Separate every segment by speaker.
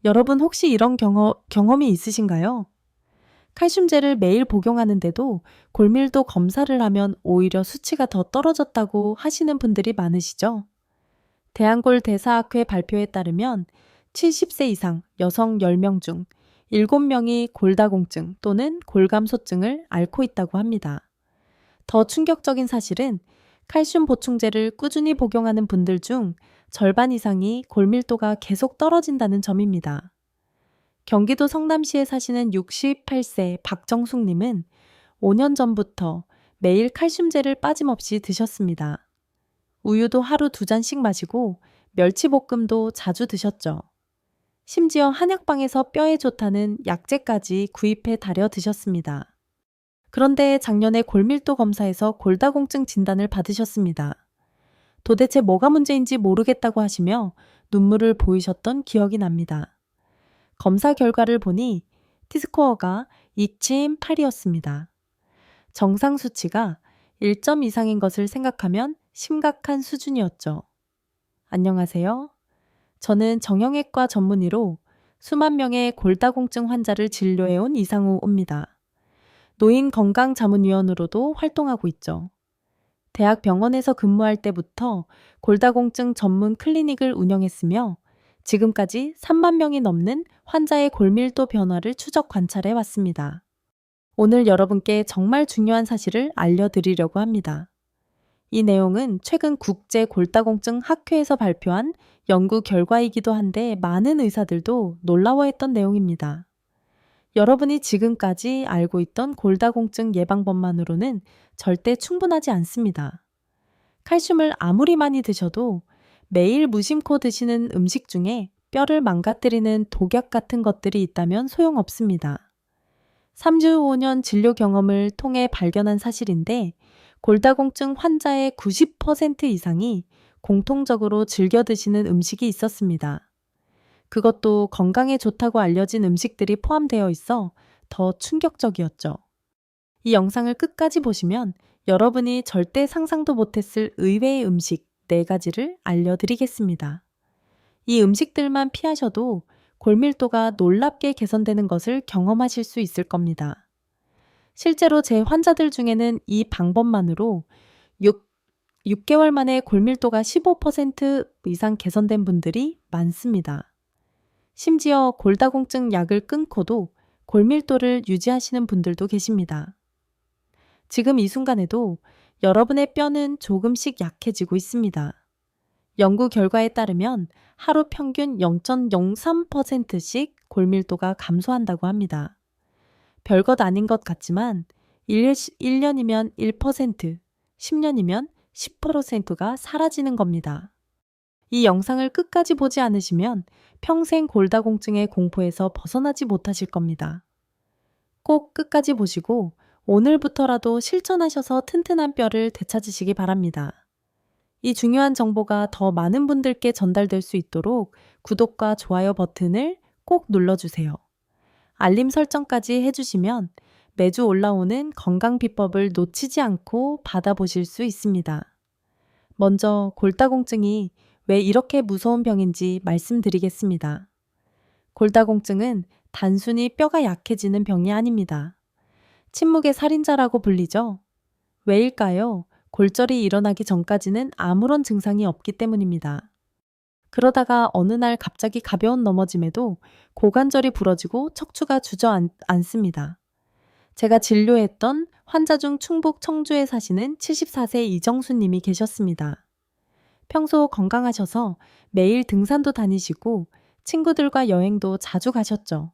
Speaker 1: 여러분 혹시 이런 경험이 있으신가요? 칼슘제를 매일 복용하는데도 골밀도 검사를 하면 오히려 수치가 더 떨어졌다고 하시는 분들이 많으시죠? 대한골 대사학회 발표에 따르면 70세 이상 여성 10명 중 7명이 골다공증 또는 골감소증을 앓고 있다고 합니다. 더 충격적인 사실은 칼슘 보충제를 꾸준히 복용하는 분들 중 절반 이상이 골밀도가 계속 떨어진다는 점입니다. 경기도 성남시에 사시는 68세 박정숙님은 5년 전부터 매일 칼슘제를 빠짐없이 드셨습니다. 우유도 하루 2잔씩 마시고 멸치볶음도 자주 드셨죠. 심지어 한약방에서 뼈에 좋다는 약재까지 구입해 달여 드셨습니다. 그런데 작년에 골밀도 검사에서 골다공증 진단을 받으셨습니다. 도대체 뭐가 문제인지 모르겠다고 하시며 눈물을 보이셨던 기억이 납니다. 검사 결과를 보니 T스코어가 2.8이었습니다. 정상 수치가 1점 이상인 것을 생각하면 심각한 수준이었죠. 안녕하세요. 저는 정형외과 전문의로 수만 명의 골다공증 환자를 진료해온 이상우입니다. 노인건강자문위원으로도 활동하고 있죠. 대학 병원에서 근무할 때부터 골다공증 전문 클리닉을 운영했으며 지금까지 3만 명이 넘는 환자의 골밀도 변화를 추적 관찰해 왔습니다. 오늘 여러분께 정말 중요한 사실을 알려드리려고 합니다. 이 내용은 최근 국제 골다공증 학회에서 발표한 연구 결과이기도 한데 많은 의사들도 놀라워했던 내용입니다. 여러분이 지금까지 알고 있던 골다공증 예방법만으로는 절대 충분하지 않습니다. 칼슘을 아무리 많이 드셔도 매일 무심코 드시는 음식 중에 뼈를 망가뜨리는 독약 같은 것들이 있다면 소용없습니다. 35년 진료 경험을 통해 발견한 사실인데 골다공증 환자의 90% 이상이 공통적으로 즐겨 드시는 음식이 있었습니다. 그것도 건강에 좋다고 알려진 음식들이 포함되어 있어 더 충격적이었죠. 이 영상을 끝까지 보시면 여러분이 절대 상상도 못했을 의외의 음식 4가지를 알려드리겠습니다. 이 음식들만 피하셔도 골밀도가 놀랍게 개선되는 것을 경험하실 수 있을 겁니다. 실제로 제 환자들 중에는 이 방법만으로 6개월 만에 골밀도가 15% 이상 개선된 분들이 많습니다. 심지어 골다공증 약을 끊고도 골밀도를 유지하시는 분들도 계십니다. 지금 이 순간에도 여러분의 뼈는 조금씩 약해지고 있습니다. 연구 결과에 따르면 하루 평균 0.03%씩 골밀도가 감소한다고 합니다. 별것 아닌 것 같지만 1년이면 1%, 10년이면 10%가 사라지는 겁니다. 이 영상을 끝까지 보지 않으시면 평생 골다공증의 공포에서 벗어나지 못하실 겁니다. 꼭 끝까지 보시고 오늘부터라도 실천하셔서 튼튼한 뼈를 되찾으시기 바랍니다. 이 중요한 정보가 더 많은 분들께 전달될 수 있도록 구독과 좋아요 버튼을 꼭 눌러주세요. 알림 설정까지 해주시면 매주 올라오는 건강 비법을 놓치지 않고 받아보실 수 있습니다. 먼저 골다공증이 왜 이렇게 무서운 병인지 말씀드리겠습니다. 골다공증은 단순히 뼈가 약해지는 병이 아닙니다. 침묵의 살인자라고 불리죠. 왜일까요? 골절이 일어나기 전까지는 아무런 증상이 없기 때문입니다. 그러다가 어느 날 갑자기 가벼운 넘어짐에도 고관절이 부러지고 척추가 주저앉습니다. 제가 진료했던 환자 중 충북 청주에 사시는 74세 이정수 님이 계셨습니다. 평소 건강하셔서 매일 등산도 다니시고 친구들과 여행도 자주 가셨죠.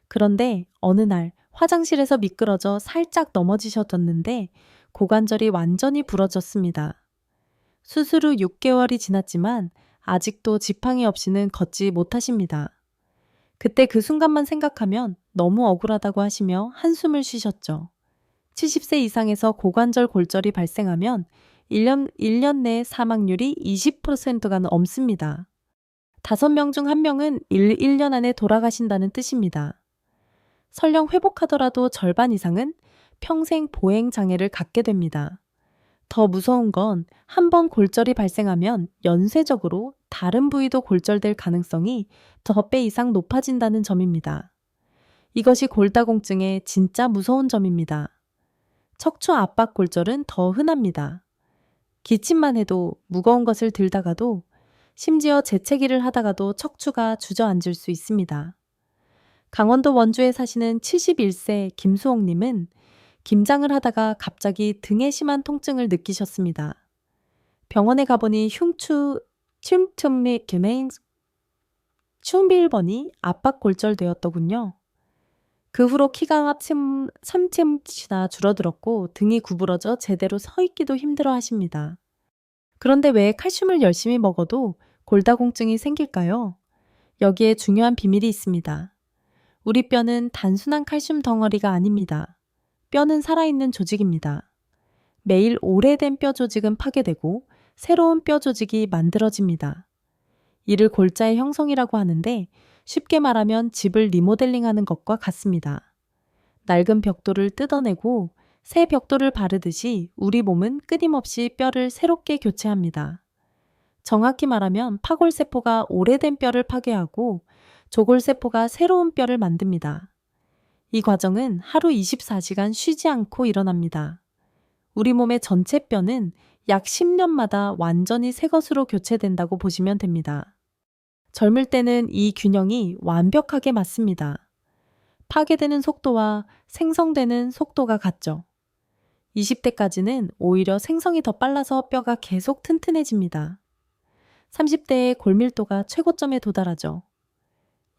Speaker 1: 그런데 어느 날 화장실에서 미끄러져 살짝 넘어지셨었는데 고관절이 완전히 부러졌습니다. 수술 후 6개월이 지났지만 아직도 지팡이 없이는 걷지 못하십니다. 그때 그 순간만 생각하면 너무 억울하다고 하시며 한숨을 쉬셨죠. 70세 이상에서 고관절 골절이 발생하면 1년 내 사망률이 20%가 넘습니다. 5명 중 1명은 1년 안에 돌아가신다는 뜻입니다. 설령 회복하더라도 절반 이상은 평생 보행 장애를 갖게 됩니다. 더 무서운 건 한 번 골절이 발생하면 연쇄적으로 다른 부위도 골절될 가능성이 더 배 이상 높아진다는 점입니다. 이것이 골다공증의 진짜 무서운 점입니다. 척추 압박 골절은 더 흔합니다. 기침만 해도 무거운 것을 들다가도 심지어 재채기를 하다가도 척추가 주저앉을 수 있습니다. 강원도 원주에 사시는 71세 김수옥님은 김장을 하다가 갑자기 등에 심한 통증을 느끼셨습니다. 병원에 가보니 흉추 춤틈미 기메인 춤빌번이 압박 골절되었더군요. 그 후로 키가 3cm나 줄어들었고 등이 구부러져 제대로 서 있기도 힘들어 하십니다. 그런데 왜 칼슘을 열심히 먹어도 골다공증이 생길까요? 여기에 중요한 비밀이 있습니다. 우리 뼈는 단순한 칼슘 덩어리가 아닙니다. 뼈는 살아있는 조직입니다. 매일 오래된 뼈 조직은 파괴되고 새로운 뼈 조직이 만들어집니다. 이를 골자의 형성이라고 하는데 쉽게 말하면 집을 리모델링하는 것과 같습니다. 낡은 벽돌을 뜯어내고 새 벽돌을 바르듯이 우리 몸은 끊임없이 뼈를 새롭게 교체합니다. 정확히 말하면 파골세포가 오래된 뼈를 파괴하고 조골세포가 새로운 뼈를 만듭니다. 이 과정은 하루 24시간 쉬지 않고 일어납니다. 우리 몸의 전체 뼈는 약 10년마다 완전히 새 것으로 교체된다고 보시면 됩니다. 젊을 때는 이 균형이 완벽하게 맞습니다. 파괴되는 속도와 생성되는 속도가 같죠. 20대까지는 오히려 생성이 더 빨라서 뼈가 계속 튼튼해집니다. 30대의 골밀도가 최고점에 도달하죠.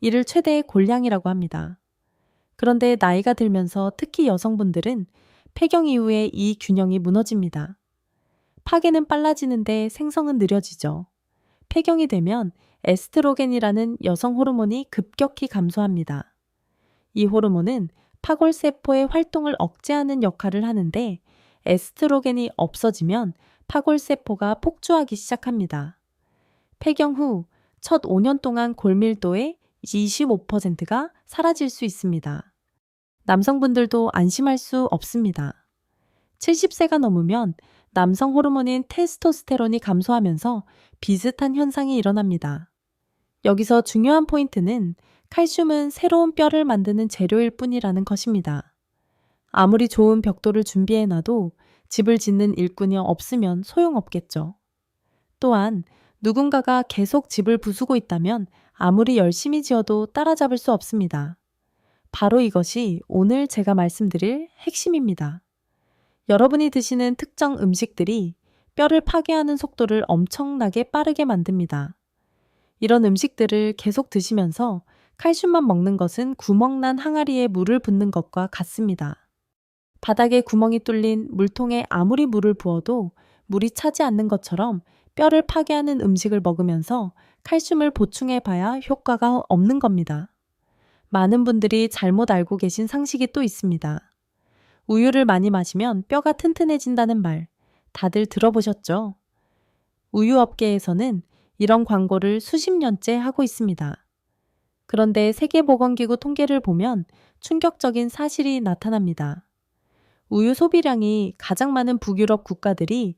Speaker 1: 이를 최대의 골량이라고 합니다. 그런데 나이가 들면서 특히 여성분들은 폐경 이후에 이 균형이 무너집니다. 파괴는 빨라지는데 생성은 느려지죠. 폐경이 되면 에스트로겐이라는 여성 호르몬이 급격히 감소합니다. 이 호르몬은 파골세포의 활동을 억제하는 역할을 하는데 에스트로겐이 없어지면 파골세포가 폭주하기 시작합니다. 폐경 후 첫 5년 동안 골밀도의 25%가 사라질 수 있습니다. 남성분들도 안심할 수 없습니다. 70세가 넘으면 남성 호르몬인 테스토스테론이 감소하면서 비슷한 현상이 일어납니다. 여기서 중요한 포인트는 칼슘은 새로운 뼈를 만드는 재료일 뿐이라는 것입니다. 아무리 좋은 벽돌을 준비해놔도 집을 짓는 일꾼이 없으면 소용없겠죠. 또한 누군가가 계속 집을 부수고 있다면 아무리 열심히 지어도 따라잡을 수 없습니다. 바로 이것이 오늘 제가 말씀드릴 핵심입니다. 여러분이 드시는 특정 음식들이 뼈를 파괴하는 속도를 엄청나게 빠르게 만듭니다. 이런 음식들을 계속 드시면서 칼슘만 먹는 것은 구멍난 항아리에 물을 붓는 것과 같습니다. 바닥에 구멍이 뚫린 물통에 아무리 물을 부어도 물이 차지 않는 것처럼 뼈를 파괴하는 음식을 먹으면서 칼슘을 보충해 봐야 효과가 없는 겁니다. 많은 분들이 잘못 알고 계신 상식이 또 있습니다. 우유를 많이 마시면 뼈가 튼튼해진다는 말, 다들 들어보셨죠? 우유 업계에서는 이런 광고를 수십 년째 하고 있습니다. 그런데 세계보건기구 통계를 보면 충격적인 사실이 나타납니다. 우유 소비량이 가장 많은 북유럽 국가들이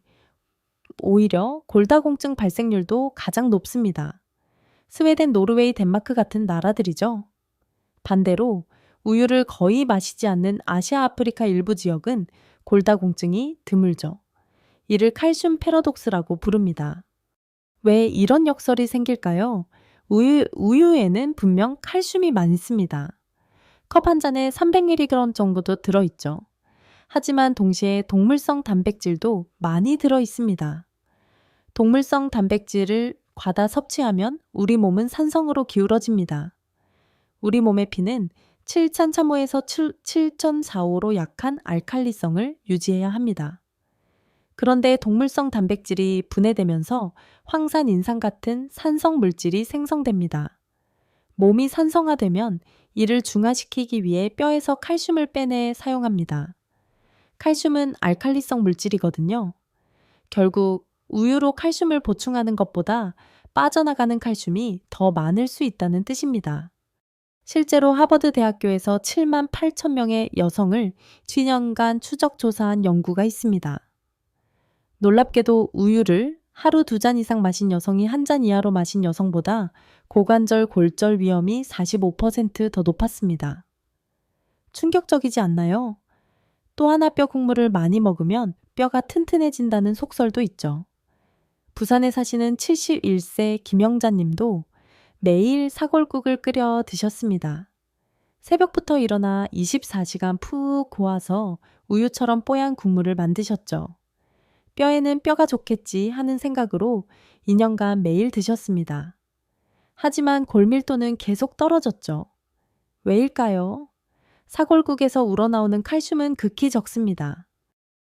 Speaker 1: 오히려 골다공증 발생률도 가장 높습니다. 스웨덴, 노르웨이, 덴마크 같은 나라들이죠. 반대로 우유를 거의 마시지 않는 아시아, 아프리카 일부 지역은 골다공증이 드물죠. 이를 칼슘 패러독스라고 부릅니다. 왜 이런 역설이 생길까요? 우유에는 분명 칼슘이 많습니다. 컵 한 잔에 300mg 정도도 들어있죠. 하지만 동시에 동물성 단백질도 많이 들어있습니다. 동물성 단백질을 과다 섭취하면 우리 몸은 산성으로 기울어집니다. 우리 몸의 피는 7035에서 7045로 약한 알칼리성을 유지해야 합니다. 그런데 동물성 단백질이 분해되면서 황산, 인산 같은 산성 물질이 생성됩니다. 몸이 산성화되면 이를 중화시키기 위해 뼈에서 칼슘을 빼내 사용합니다. 칼슘은 알칼리성 물질이거든요. 결국 우유로 칼슘을 보충하는 것보다 빠져나가는 칼슘이 더 많을 수 있다는 뜻입니다. 실제로 하버드 대학교에서 7만 8천 명의 여성을 7년간 추적 조사한 연구가 있습니다. 놀랍게도 우유를 하루 2잔 이상 마신 여성이 1잔 이하로 마신 여성보다 고관절 골절 위험이 45% 더 높았습니다. 충격적이지 않나요? 또 하나 뼈 국물을 많이 먹으면 뼈가 튼튼해진다는 속설도 있죠. 부산에 사시는 71세 김영자 님도 매일 사골국을 끓여 드셨습니다. 새벽부터 일어나 24시간 푹 고아서 우유처럼 뽀얀 국물을 만드셨죠. 뼈에는 뼈가 좋겠지 하는 생각으로 2년간 매일 드셨습니다. 하지만 골밀도는 계속 떨어졌죠. 왜일까요? 사골국에서 우러나오는 칼슘은 극히 적습니다.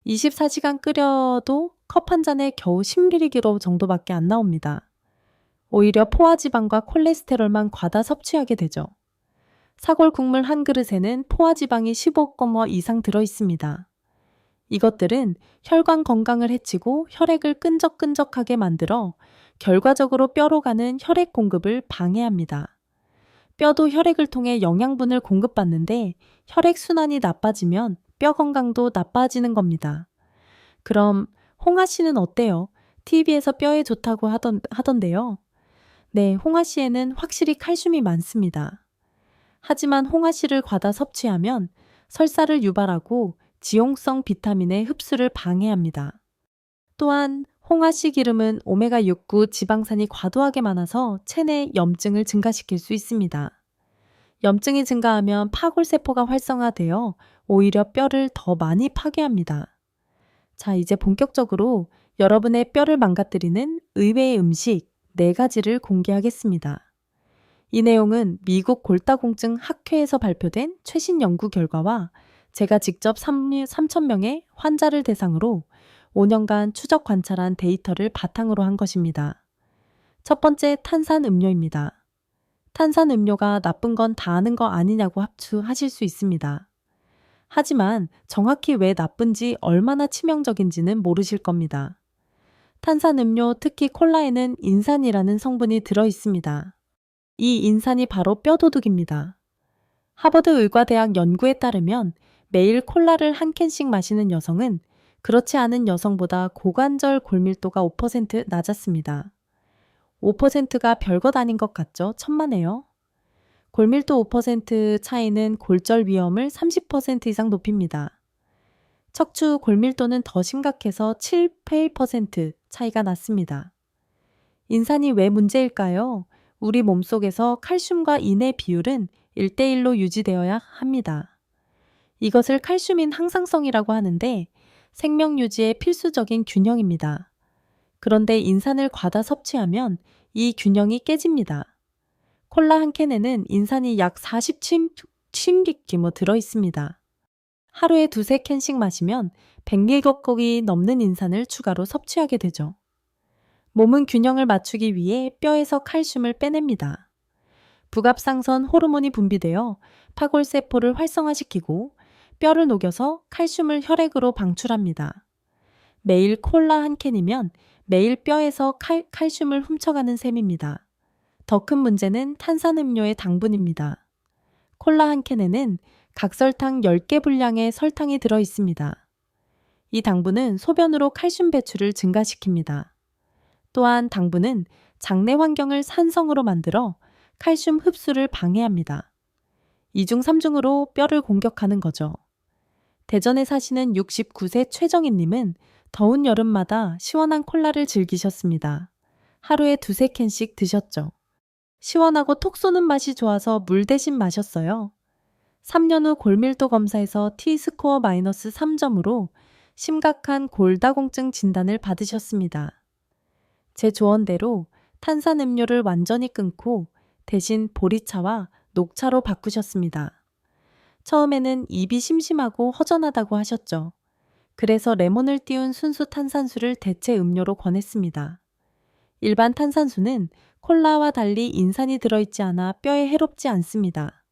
Speaker 1: 24시간 끓여도 컵 한 잔에 겨우 10mg 정도밖에 안 나옵니다. 오히려 포화지방과 콜레스테롤만 과다 섭취하게 되죠. 사골 국물 한 그릇에는 포화지방이 15g 이상 들어있습니다. 이것들은 혈관 건강을 해치고 혈액을 끈적끈적하게 만들어 결과적으로 뼈로 가는 혈액 공급을 방해합니다. 뼈도 혈액을 통해 영양분을 공급받는데 혈액 순환이 나빠지면 뼈 건강도 나빠지는 겁니다. 그럼 홍화 씨는 어때요? TV에서 뼈에 좋다고 하던데요. 네, 홍화 씨에는 확실히 칼슘이 많습니다. 하지만 홍화 씨를 과다 섭취하면 설사를 유발하고 지용성 비타민의 흡수를 방해합니다. 또한 홍화 씨 기름은 오메가6, 9 지방산이 과도하게 많아서 체내 염증을 증가시킬 수 있습니다. 염증이 증가하면 파골세포가 활성화되어 오히려 뼈를 더 많이 파괴합니다. 자, 이제 본격적으로 여러분의 뼈를 망가뜨리는 의외의 음식 4가지를 공개하겠습니다. 이 내용은 미국 골다공증 학회에서 발표된 최신 연구 결과와 제가 직접 3,000명의 환자를 대상으로 5년간 추적 관찰한 데이터를 바탕으로 한 것입니다. 첫 번째, 탄산음료입니다. 탄산음료가 나쁜 건 다 아는 거 아니냐고 합추하실 수 있습니다. 하지만 정확히 왜 나쁜지 얼마나 치명적인지는 모르실 겁니다. 탄산음료, 특히 콜라에는 인산이라는 성분이 들어 있습니다. 이 인산이 바로 뼈도둑입니다. 하버드 의과대학 연구에 따르면 매일 콜라를 한 캔씩 마시는 여성은 그렇지 않은 여성보다 고관절 골밀도가 5% 낮았습니다. 5%가 별것 아닌 것 같죠? 천만에요. 골밀도 5% 차이는 골절 위험을 30% 이상 높입니다. 척추 골밀도는 더 심각해서 7, 8% 차이가 났습니다. 인산이 왜 문제일까요? 우리 몸속에서 칼슘과 인의 비율은 1대1로 유지되어야 합니다. 이것을 칼슘인 항상성이라고 하는데 생명 유지의 필수적인 균형입니다. 그런데 인산을 과다 섭취하면 이 균형이 깨집니다. 콜라 한 캔에는 인산이 약 47mg 들어 있습니다. 하루에 2-3캔씩 마시면 100mg이 넘는 인산을 추가로 섭취하게 되죠. 몸은 균형을 맞추기 위해 뼈에서 칼슘을 빼냅니다. 부갑상선 호르몬이 분비되어 파골세포를 활성화시키고 뼈를 녹여서 칼슘을 혈액으로 방출합니다. 매일 콜라 한 캔이면 매일 뼈에서 칼슘을 훔쳐가는 셈입니다. 더 큰 문제는 탄산음료의 당분입니다. 콜라 한 캔에는 각설탕 10개 분량의 설탕이 들어 있습니다. 이 당분은 소변으로 칼슘 배출을 증가시킵니다. 또한 당분은 장내 환경을 산성으로 만들어 칼슘 흡수를 방해합니다. 2중 3중으로 뼈를 공격하는 거죠. 대전에 사시는 69세 최정희님은 더운 여름마다 시원한 콜라를 즐기셨습니다. 하루에 2-3캔씩 드셨죠. 시원하고 톡 쏘는 맛이 좋아서 물 대신 마셨어요. 3년 후 골밀도 검사에서 T스코어 -3점으로 심각한 골다공증 진단을 받으셨습니다. 제 조언대로 탄산음료를 완전히 끊고 대신 보리차와 녹차로 바꾸셨습니다. 처음에는 입이 심심하고 허전하다고 하셨죠. 그래서 레몬을 띄운 순수 탄산수를 대체 음료로 권했습니다. 일반 탄산수는 콜라와 달리 인산이 들어있지 않아 뼈에 해롭지 않습니다.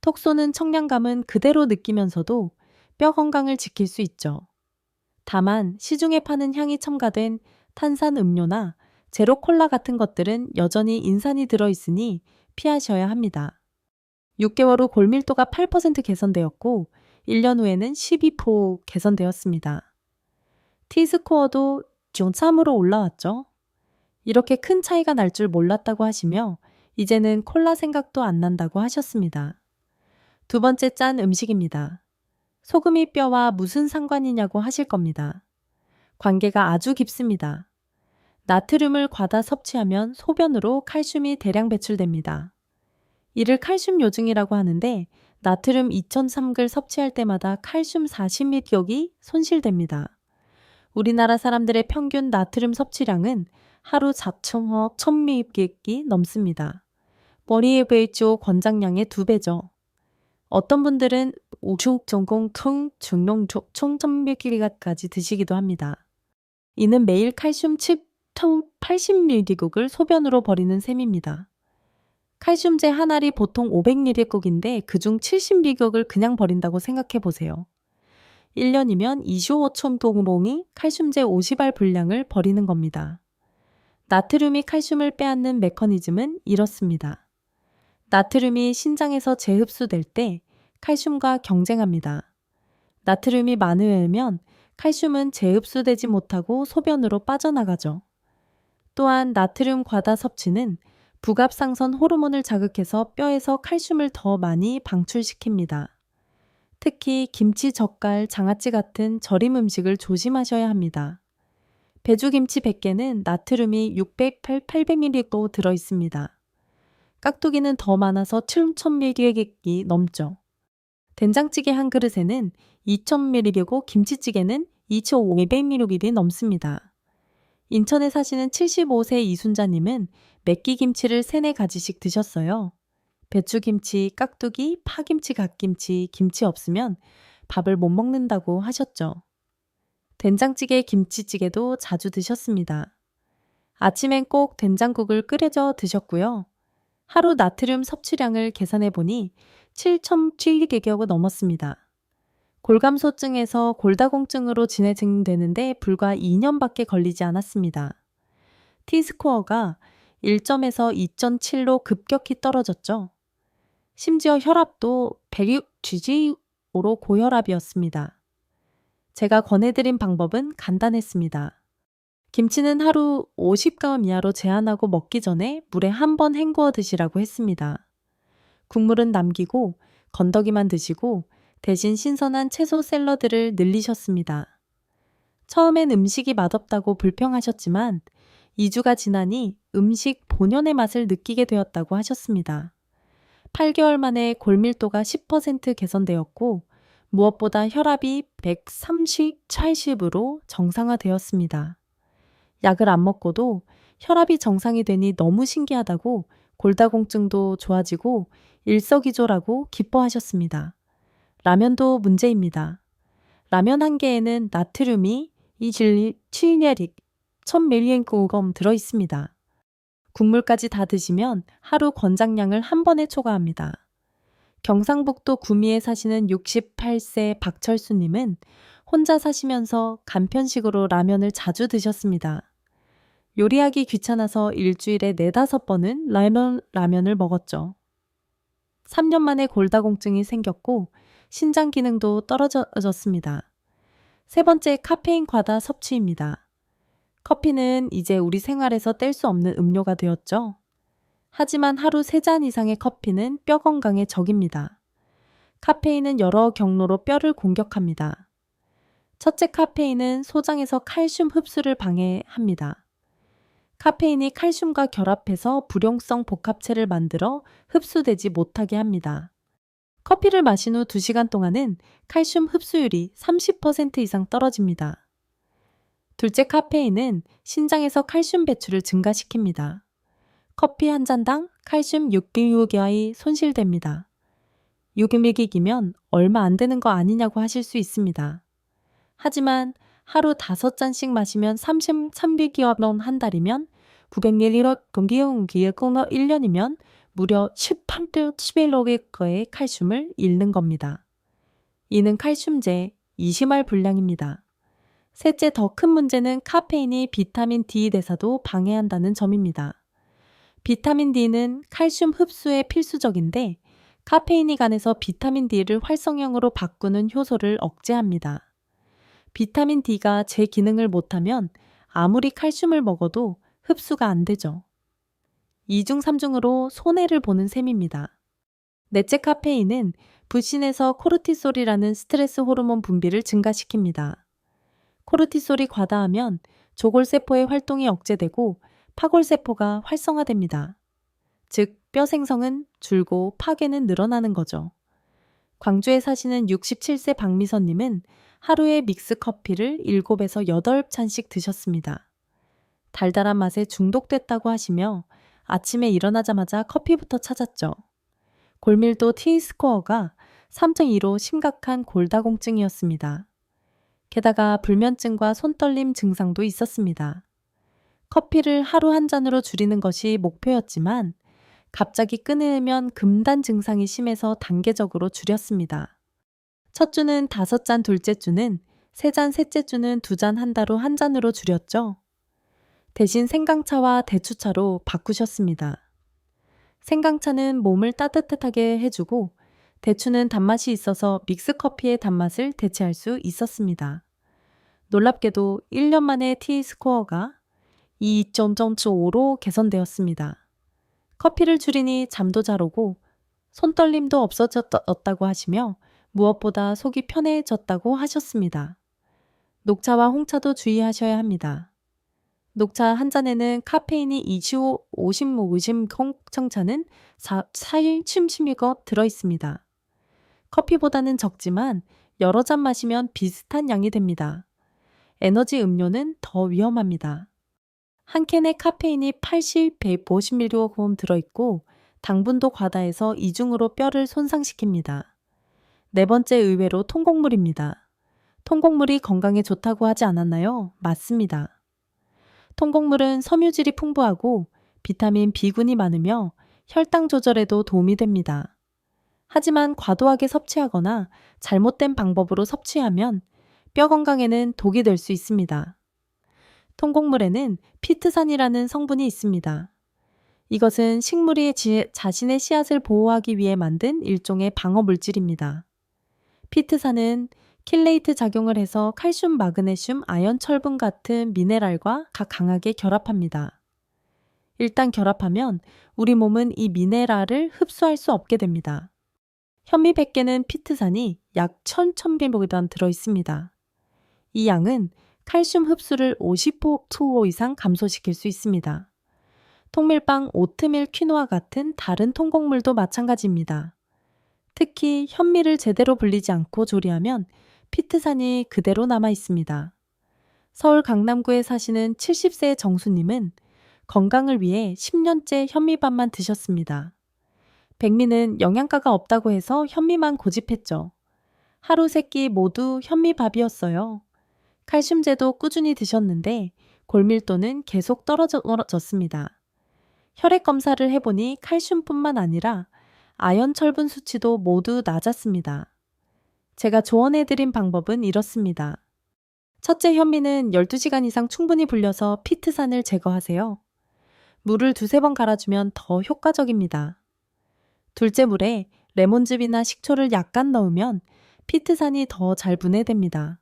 Speaker 1: 톡 쏘는 청량감은 그대로 느끼면서도 뼈 건강을 지킬 수 있죠. 다만 시중에 파는 향이 첨가된 탄산 음료나 제로 콜라 같은 것들은 여전히 인산이 들어있으니 피하셔야 합니다. 6개월 후 골밀도가 8% 개선되었고 1년 후에는 12% 개선되었습니다. T스코어도 중참으로 올라왔죠. 이렇게 큰 차이가 날 줄 몰랐다고 하시며 이제는 콜라 생각도 안 난다고 하셨습니다. 두 번째 짠 음식입니다. 소금이 뼈와 무슨 상관이냐고 하실 겁니다. 관계가 아주 깊습니다. 나트륨을 과다 섭취하면 소변으로 칼슘이 대량 배출됩니다. 이를 칼슘 요증이라고 하는데 나트륨 2003g 섭취할 때마다 칼슘 40mg이 손실됩니다. 우리나라 사람들의 평균 나트륨 섭취량은 하루 4,000억 1000mg이 넘습니다. 머리에 베이죠 권장량의 2배죠. 어떤 분들은 우중전공 중농 총1000mg까지 드시기도 합니다. 이는 매일 칼슘 80mg을 소변으로 버리는 셈입니다. 칼슘제 한 알이 보통 500mg인데 그중 70mg를 그냥 버린다고 생각해 보세요. 1년이면 25천 동봉이 칼슘제 50알 분량을 버리는 겁니다. 나트륨이 칼슘을 빼앗는 메커니즘은 이렇습니다. 나트륨이 신장에서 재흡수될 때 칼슘과 경쟁합니다. 나트륨이 많으면 칼슘은 재흡수되지 못하고 소변으로 빠져나가죠. 또한 나트륨 과다 섭취는 부갑상선 호르몬을 자극해서 뼈에서 칼슘을 더 많이 방출시킵니다. 특히 김치, 젓갈, 장아찌 같은 절임 음식을 조심하셔야 합니다. 배주김치 100개는 나트륨이 800mg 들어 있습니다. 깍두기는 더 많아서 7000mg이 넘죠. 된장찌개 한 그릇에는 2000mg고 김치찌개는 2500mg이 넘습니다. 인천에 사시는 75세 이순자님은 맵기김치를 3-4가지씩 드셨어요. 배추김치, 깍두기, 파김치, 갓김치, 김치 없으면 밥을 못 먹는다고 하셨죠. 된장찌개, 김치찌개도 자주 드셨습니다. 아침엔 꼭 된장국을 끓여져 드셨고요. 하루 나트륨 섭취량을 계산해 보니 7,000mg가 넘었습니다. 골감소증에서 골다공증으로 진행되는데 불과 2년밖에 걸리지 않았습니다. T스코어가 1점에서 2.7로 급격히 떨어졌죠. 심지어 혈압도 106GG로 고혈압이었습니다. 제가 권해드린 방법은 간단했습니다. 김치는 하루 50g 이하로 제한하고 먹기 전에 물에 한 번 헹구어 드시라고 했습니다. 국물은 남기고 건더기만 드시고 대신 신선한 채소 샐러드를 늘리셨습니다. 처음엔 음식이 맛없다고 불평하셨지만 2주가 지나니 음식 본연의 맛을 느끼게 되었다고 하셨습니다. 8개월 만에 골밀도가 10% 개선되었고 무엇보다 혈압이 130, 80으로 정상화되었습니다. 약을 안 먹고도 혈압이 정상이 되니 너무 신기하다고 골다공증도 좋아지고 일석이조라고 기뻐하셨습니다. 라면도 문제입니다. 라면 한 개에는 나트륨이 1000mg 들어있습니다. 국물까지 다 드시면 하루 권장량을 한 번에 초과합니다. 경상북도 구미에 사시는 68세 박철수님은 혼자 사시면서 간편식으로 라면을 자주 드셨습니다. 요리하기 귀찮아서 일주일에 4-5번은 라면을 먹었죠. 3년 만에 골다공증이 생겼고 신장 기능도 떨어졌습니다. 세 번째, 카페인 과다 섭취입니다. 커피는 이제 우리 생활에서 뗄 수 없는 음료가 되었죠. 하지만 하루 3잔 이상의 커피는 뼈 건강에 적입니다. 카페인은 여러 경로로 뼈를 공격합니다. 첫째, 카페인은 소장에서 칼슘 흡수를 방해합니다. 카페인이 칼슘과 결합해서 불용성 복합체를 만들어 흡수되지 못하게 합니다. 커피를 마신 후 2시간 동안은 칼슘 흡수율이 30% 이상 떨어집니다. 둘째, 카페인은 신장에서 칼슘 배출을 증가시킵니다. 커피 한 잔당 칼슘 6mg이 손실됩니다. 6mg면 얼마 안 되는 거 아니냐고 하실 수 있습니다. 하지만 하루 5잔씩 마시면 33mg 한 달이면 900mg 공기용 기에 끊어 1년이면 무려 18.11mg의 칼슘을 잃는 겁니다. 이는 칼슘제 20알 분량입니다. 셋째, 더 큰 문제는 카페인이 비타민 D 대사도 방해한다는 점입니다. 비타민 D는 칼슘 흡수에 필수적인데 카페인이 간에서 비타민 D를 활성형으로 바꾸는 효소를 억제합니다. 비타민 D가 제 기능을 못하면 아무리 칼슘을 먹어도 흡수가 안 되죠. 2중 3중으로 손해를 보는 셈입니다. 넷째, 카페인은 부신에서 코르티솔이라는 스트레스 호르몬 분비를 증가시킵니다. 코르티솔이 과다하면 조골세포의 활동이 억제되고 파골세포가 활성화됩니다. 즉, 뼈 생성은 줄고 파괴는 늘어나는 거죠. 광주에 사시는 67세 박미선님은 하루에 믹스 커피를 7에서 8잔씩 드셨습니다. 달달한 맛에 중독됐다고 하시며 아침에 일어나자마자 커피부터 찾았죠. 골밀도 T스코어가 3.2로 심각한 골다공증이었습니다. 게다가 불면증과 손떨림 증상도 있었습니다. 커피를 하루 한 잔으로 줄이는 것이 목표였지만 갑자기 끊으면 금단 증상이 심해서 단계적으로 줄였습니다. 첫 주는 5잔, 둘째 주는 3잔, 셋째 주는 2잔 한 달 후 한 잔으로 줄였죠. 대신 생강차와 대추차로 바꾸셨습니다. 생강차는 몸을 따뜻하게 해주고 대추는 단맛이 있어서 믹스커피의 단맛을 대체할 수 있었습니다. 놀랍게도 1년 만에 T스코어가 2.5로 개선되었습니다. 커피를 줄이니 잠도 잘 오고 손떨림도 없어졌다고 하시며 무엇보다 속이 편해졌다고 하셨습니다. 녹차와 홍차도 주의하셔야 합니다. 녹차 한 잔에는 카페인이 50mg, 홍청차는 4mg 들어있습니다. 커피보다는 적지만 여러 잔 마시면 비슷한 양이 됩니다. 에너지 음료는 더 위험합니다. 한 캔에 카페인이 80, 150mg 들어있고 당분도 과다해서 이중으로 뼈를 손상시킵니다. 네 번째, 의외로 통곡물입니다. 통곡물이 건강에 좋다고 하지 않았나요? 맞습니다. 통곡물은 섬유질이 풍부하고 비타민 B군이 많으며 혈당 조절에도 도움이 됩니다. 하지만 과도하게 섭취하거나 잘못된 방법으로 섭취하면 뼈 건강에는 독이 될 수 있습니다. 통곡물에는 피트산이라는 성분이 있습니다. 이것은 식물이 자신의 씨앗을 보호하기 위해 만든 일종의 방어 물질입니다. 피트산은 킬레이트 작용을 해서 칼슘, 마그네슘, 아연, 철분 같은 미네랄과 강하게 결합합니다. 일단 결합하면 우리 몸은 이 미네랄을 흡수할 수 없게 됩니다. 현미 100개는 피트산이 약 1000mg 들어있습니다. 이 양은 칼슘 흡수를 50% 이상 감소시킬 수 있습니다. 통밀빵, 오트밀, 퀴노아 같은 다른 통곡물도 마찬가지입니다. 특히 현미를 제대로 불리지 않고 조리하면 피트산이 그대로 남아 있습니다. 서울 강남구에 사시는 70세의 정수님은 건강을 위해 10년째 현미밥만 드셨습니다. 백미는 영양가가 없다고 해서 현미만 고집했죠. 하루 3끼 모두 현미밥이었어요. 칼슘제도 꾸준히 드셨는데 골밀도는 계속 떨어졌습니다. 혈액 검사를 해보니 칼슘뿐만 아니라 아연, 철분 수치도 모두 낮았습니다. 제가 조언해드린 방법은 이렇습니다. 첫째, 현미는 12시간 이상 충분히 불려서 피트산을 제거하세요. 물을 2-3번 갈아주면 더 효과적입니다. 둘째, 물에 레몬즙이나 식초를 약간 넣으면 피트산이 더 잘 분해됩니다.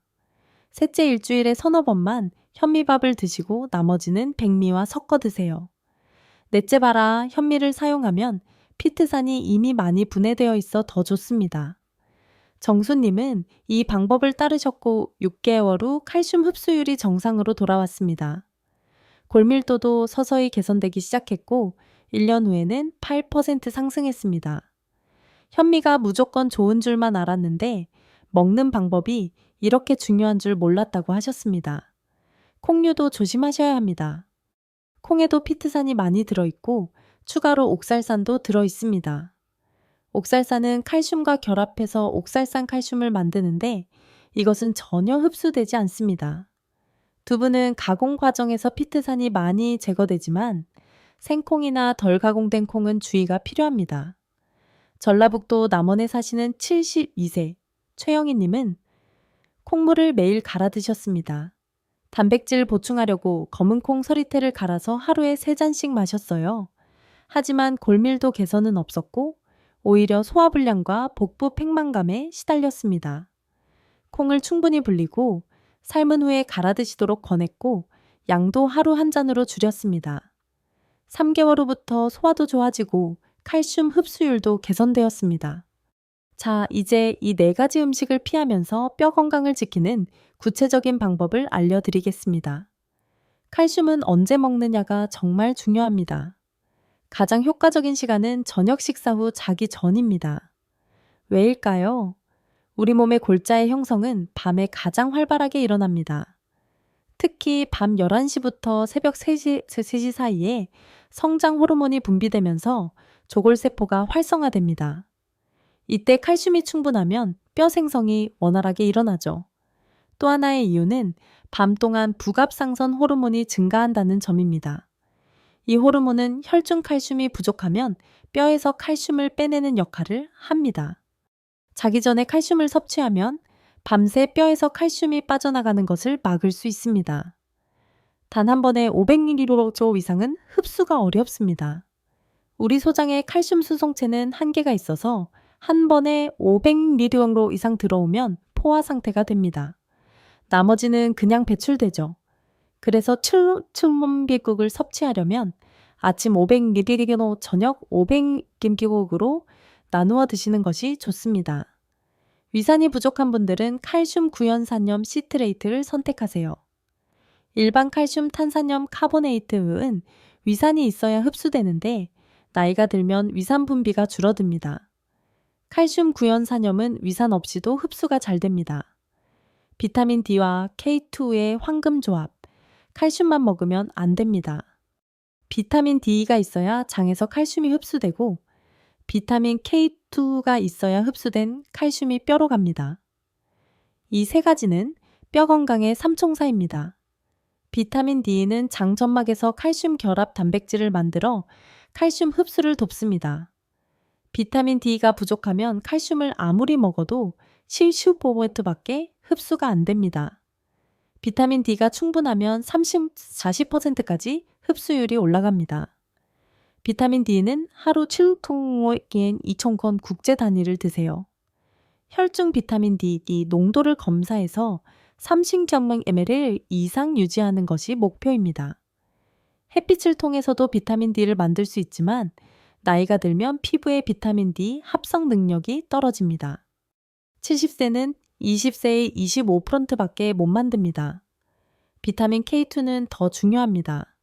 Speaker 1: 셋째, 일주일에 3-4번만 현미밥을 드시고 나머지는 백미와 섞어 드세요. 넷째, 봐라, 현미를 사용하면 피트산이 이미 많이 분해되어 있어 더 좋습니다. 정수님은 이 방법을 따르셨고 6개월 후 칼슘 흡수율이 정상으로 돌아왔습니다. 골밀도도 서서히 개선되기 시작했고 1년 후에는 8% 상승했습니다. 현미가 무조건 좋은 줄만 알았는데 먹는 방법이 이렇게 중요한 줄 몰랐다고 하셨습니다. 콩류도 조심하셔야 합니다. 콩에도 피트산이 많이 들어있고 추가로 옥살산도 들어있습니다. 옥살산은 칼슘과 결합해서 옥살산 칼슘을 만드는데 이것은 전혀 흡수되지 않습니다. 두부는 가공 과정에서 피트산이 많이 제거되지만 생콩이나 덜 가공된 콩은 주의가 필요합니다. 전라북도 남원에 사시는 72세 최영희님은 콩물을 매일 갈아 드셨습니다. 단백질 보충하려고 검은콩 서리태를 갈아서 하루에 3잔씩 마셨어요. 하지만 골밀도 개선은 없었고 오히려 소화불량과 복부 팽만감에 시달렸습니다. 콩을 충분히 불리고 삶은 후에 갈아 드시도록 권했고 양도 하루 한 잔으로 줄였습니다. 3개월 후부터 소화도 좋아지고 칼슘 흡수율도 개선되었습니다. 자, 이제 이 4가지 음식을 피하면서 뼈 건강을 지키는 구체적인 방법을 알려드리겠습니다. 칼슘은 언제 먹느냐가 정말 중요합니다. 가장 효과적인 시간은 저녁 식사 후 자기 전입니다. 왜일까요? 우리 몸의 골자의 형성은 밤에 가장 활발하게 일어납니다. 특히 밤 11시부터 새벽 3시 사이에 성장 호르몬이 분비되면서 조골세포가 활성화됩니다. 이때 칼슘이 충분하면 뼈 생성이 원활하게 일어나죠. 또 하나의 이유는 밤 동안 부갑상선 호르몬이 증가한다는 점입니다. 이 호르몬은 혈중 칼슘이 부족하면 뼈에서 칼슘을 빼내는 역할을 합니다. 자기 전에 칼슘을 섭취하면 밤새 뼈에서 칼슘이 빠져나가는 것을 막을 수 있습니다. 단 한 번에 500mg 이상은 흡수가 어렵습니다. 우리 소장의 칼슘 수송체는 한계가 있어서 한 번에 500mg 이상 들어오면 포화 상태가 됩니다. 나머지는 그냥 배출되죠. 그래서 춘문비국을 섭취하려면 아침 500mg, 저녁 500mg으로 나누어 드시는 것이 좋습니다. 위산이 부족한 분들은 칼슘 구연산염 시트레이트를 선택하세요. 일반 칼슘 탄산염 카보네이트는 위산이 있어야 흡수되는데 나이가 들면 위산 분비가 줄어듭니다. 칼슘 구연산염은 위산 없이도 흡수가 잘 됩니다. 비타민 D와 K2의 황금 조합, 칼슘만 먹으면 안 됩니다. 비타민 D가 있어야 장에서 칼슘이 흡수되고 비타민 K2가 있어야 흡수된 칼슘이 뼈로 갑니다. 이 3가지는 뼈 건강의 삼총사입니다. 비타민 D는 장 점막에서 칼슘 결합 단백질을 만들어 칼슘 흡수를 돕습니다. 비타민 D가 부족하면 칼슘을 아무리 먹어도 75%밖에 흡수가 안 됩니다. 비타민 D가 충분하면 40%까지 흡수율이 올라갑니다. 비타민 D는 하루 7통엔 2,000건 국제 단위를 드세요. 혈중 비타민 D 농도를 검사해서 30ml 이상 유지하는 것이 목표입니다. 햇빛을 통해서도 비타민 D를 만들 수 있지만 나이가 들면 피부의 비타민 D 합성 능력이 떨어집니다. 70세는 20세의 25%밖에 못 만듭니다. 비타민 K2는 더 중요합니다.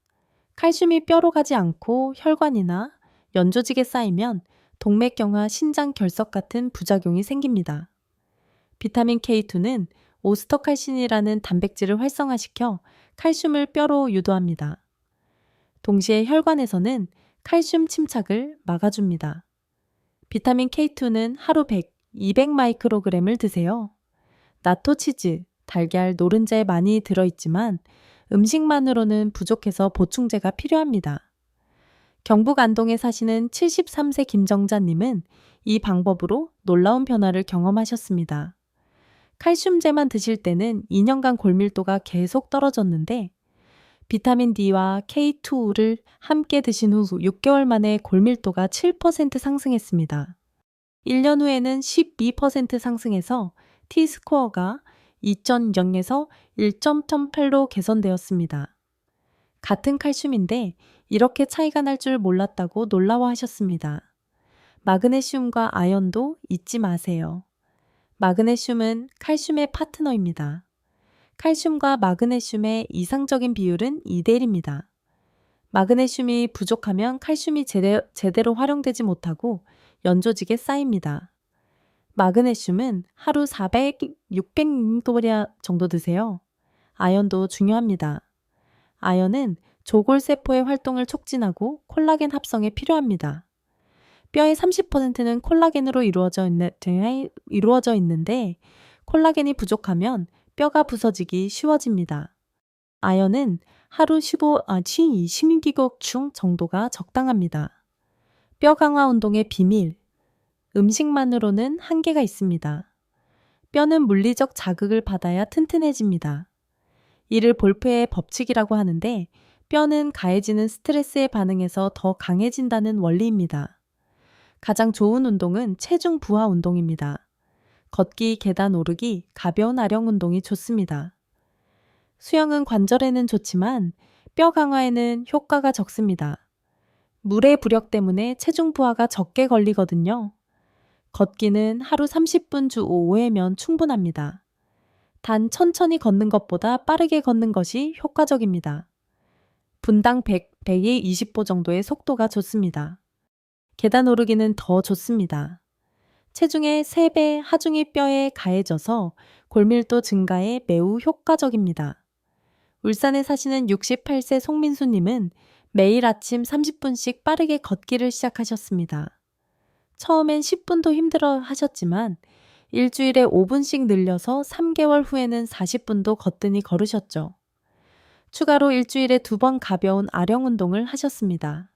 Speaker 1: 칼슘이 뼈로 가지 않고 혈관이나 연조직에 쌓이면 동맥경화, 신장 결석 같은 부작용이 생깁니다. 비타민 K2는 오스터칼신이라는 단백질을 활성화시켜 칼슘을 뼈로 유도합니다. 동시에 혈관에서는 칼슘 침착을 막아줍니다. 비타민 K2는 하루 100, 200마이크로그램을 드세요. 나토치즈, 달걀, 노른자에 많이 들어있지만 음식만으로는 부족해서 보충제가 필요합니다. 경북 안동에 사시는 73세 김정자님은 이 방법으로 놀라운 변화를 경험하셨습니다. 칼슘제만 드실 때는 2년간 골밀도가 계속 떨어졌는데 비타민 D와 K2를 함께 드신 후 6개월 만에 골밀도가 7% 상승했습니다. 1년 후에는 12% 상승해서 T스코어가 2.0에서 1.8로 개선되었습니다. 같은 칼슘인데 이렇게 차이가 날 줄 몰랐다고 놀라워하셨습니다. 마그네슘과 아연도 잊지 마세요. 마그네슘은 칼슘의 파트너입니다. 칼슘과 마그네슘의 이상적인 비율은 2대1입니다. 마그네슘이 부족하면 칼슘이 제대로 활용되지 못하고 연조직에 쌓입니다. 마그네슘은 하루 400, 600mg 정도 드세요. 아연도 중요합니다. 아연은 조골세포의 활동을 촉진하고 콜라겐 합성에 필요합니다. 뼈의 30%는 콜라겐으로 이루어져 있는데 콜라겐이 부족하면 뼈가 부서지기 쉬워집니다. 아연은 하루 16기kok중 정도가 적당합니다. 뼈 강화 운동의 비밀. 음식만으로는 한계가 있습니다. 뼈는 물리적 자극을 받아야 튼튼해집니다. 이를 볼프의 법칙이라고 하는데 뼈는 가해지는 스트레스에 반응해서 더 강해진다는 원리입니다. 가장 좋은 운동은 체중 부하 운동입니다. 걷기, 계단 오르기, 가벼운 아령 운동이 좋습니다. 수영은 관절에는 좋지만 뼈 강화에는 효과가 적습니다. 물의 부력 때문에 체중 부하가 적게 걸리거든요. 걷기는 하루 30분 주 5회면 충분합니다. 단 천천히 걷는 것보다 빠르게 걷는 것이 효과적입니다. 분당 100에 20보 정도의 속도가 좋습니다. 계단 오르기는 더 좋습니다. 체중의 3배 하중이 뼈에 가해져서 골밀도 증가에 매우 효과적입니다. 울산에 사시는 68세 송민수님은 매일 아침 30분씩 빠르게 걷기를 시작하셨습니다. 처음엔 10분도 힘들어 하셨지만 일주일에 5분씩 늘려서 3개월 후에는 40분도 거뜬히 걸으셨죠. 추가로 일주일에 2번 가벼운 아령 운동을 하셨습니다.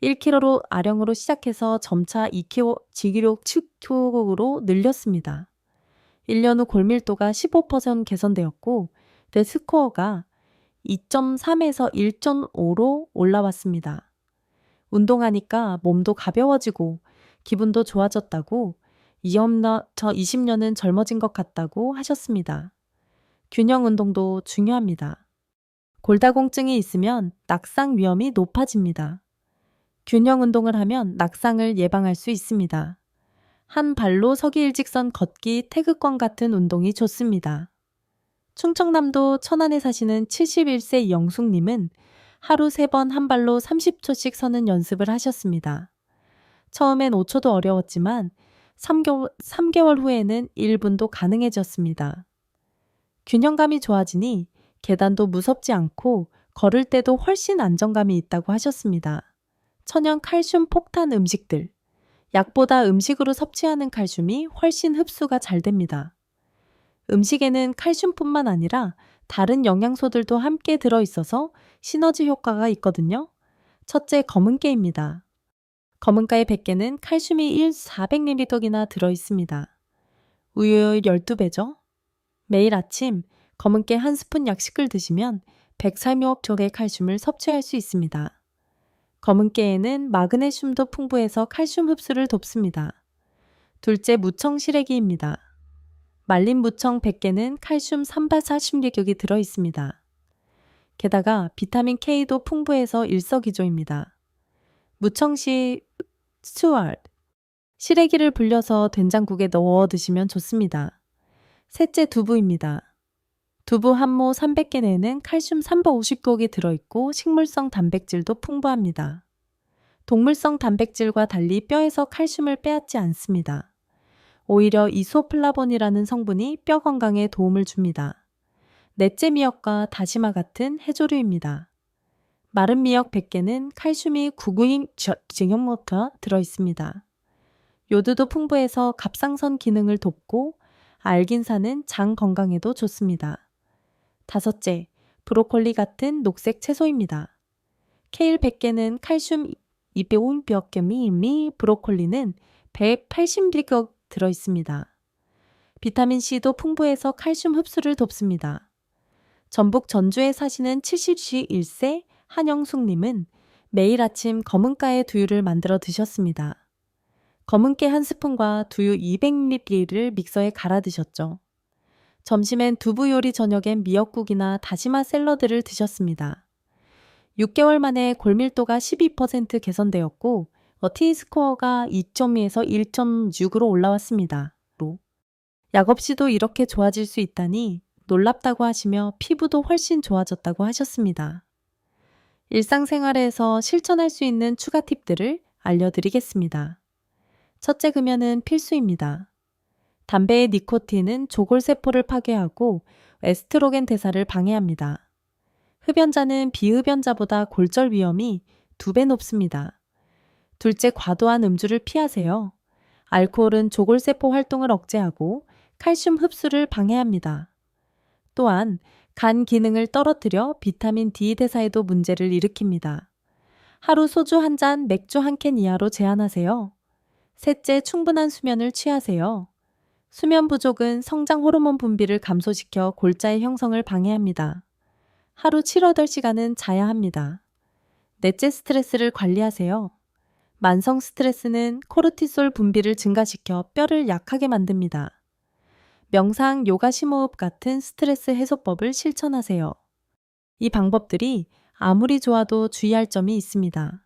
Speaker 1: 1kg로 아령으로 시작해서 점차 2kg, 지기록 7kg로 늘렸습니다. 1년 후 골밀도가 15% 개선되었고 내 스코어가 2.3에서 1.5로 올라왔습니다. 운동하니까 몸도 가벼워지고 기분도 좋아졌다고 저 20년은 젊어진 것 같다고 하셨습니다. 균형 운동도 중요합니다. 골다공증이 있으면 낙상 위험이 높아집니다. 균형 운동을 하면 낙상을 예방할 수 있습니다. 한 발로 서기 일직선 걷기 태극권 같은 운동이 좋습니다. 충청남도 천안에 사시는 71세 영숙님은 하루 3번 한 발로 30초씩 서는 연습을 하셨습니다. 처음엔 5초도 어려웠지만 3개월 후에는 1분도 가능해졌습니다. 균형감이 좋아지니 계단도 무섭지 않고 걸을 때도 훨씬 안정감이 있다고 하셨습니다. 천연 칼슘 폭탄 음식들. 약보다 음식으로 섭취하는 칼슘이 훨씬 흡수가 잘 됩니다. 음식에는 칼슘뿐만 아니라 다른 영양소들도 함께 들어있어서 시너지 효과가 있거든요. 첫째, 검은깨입니다. 검은깨의 100개는 칼슘이 400mg이나 들어있습니다. 우유의 12배죠. 매일 아침 검은깨 한 스푼 약식을 드시면 130mg의 칼슘을 섭취할 수 있습니다. 검은깨에는 마그네슘도 풍부해서 칼슘 흡수를 돕습니다. 둘째, 무청 시래기입니다. 말린 무청 100개는 칼슘 340mg이 들어있습니다. 게다가 비타민 K도 풍부해서 일석이조입니다. 무청시 스튜어드, 시래기를 불려서 된장국에 넣어 드시면 좋습니다. 셋째, 두부입니다. 두부 한 모 300개 내는 칼슘 350g이 들어있고 식물성 단백질도 풍부합니다. 동물성 단백질과 달리 뼈에서 칼슘을 빼앗지 않습니다. 오히려 이소플라본이라는 성분이 뼈 건강에 도움을 줍니다. 넷째, 미역과 다시마 같은 해조류입니다. 마른 미역 100개는 칼슘이 9g 들어있습니다. 요드도 풍부해서 갑상선 기능을 돕고 알긴산은 장 건강에도 좋습니다. 다섯째, 브로콜리 같은 녹색 채소입니다. 케일 100개는 칼슘 250mg, 브로콜리는 180mg 들어있습니다. 비타민C도 풍부해서 칼슘 흡수를 돕습니다. 전북 전주에 사시는 71세 한영숙님은 매일 아침 검은깨의 두유를 만들어 드셨습니다. 검은깨 한 스푼과 두유 200ml를 믹서에 갈아 드셨죠. 점심엔 두부 요리, 저녁엔 미역국이나 다시마 샐러드를 드셨습니다. 6개월 만에 골밀도가 12% 개선되었고 T스코어가 2.2에서 1.6으로 올라왔습니다. 약 없이도 이렇게 좋아질 수 있다니 놀랍다고 하시며 피부도 훨씬 좋아졌다고 하셨습니다. 일상생활에서 실천할 수 있는 추가 팁들을 알려드리겠습니다. 첫째, 금연은 필수입니다. 담배의 니코틴은 조골세포를 파괴하고 에스트로겐 대사를 방해합니다. 흡연자는 비흡연자보다 골절 위험이 2배 높습니다. 둘째, 과도한 음주를 피하세요. 알코올은 조골세포 활동을 억제하고 칼슘 흡수를 방해합니다. 또한 간 기능을 떨어뜨려 비타민 D 대사에도 문제를 일으킵니다. 하루 소주 한 잔, 맥주 한 캔 이하로 제한하세요. 셋째, 충분한 수면을 취하세요. 수면 부족은 성장 호르몬 분비를 감소시켜 골자의 형성을 방해합니다. 하루 7-8시간은 자야 합니다. 넷째, 스트레스를 관리하세요. 만성 스트레스는 코르티솔 분비를 증가시켜 뼈를 약하게 만듭니다. 명상, 요가, 심호흡 같은 스트레스 해소법을 실천하세요. 이 방법들이 아무리 좋아도 주의할 점이 있습니다.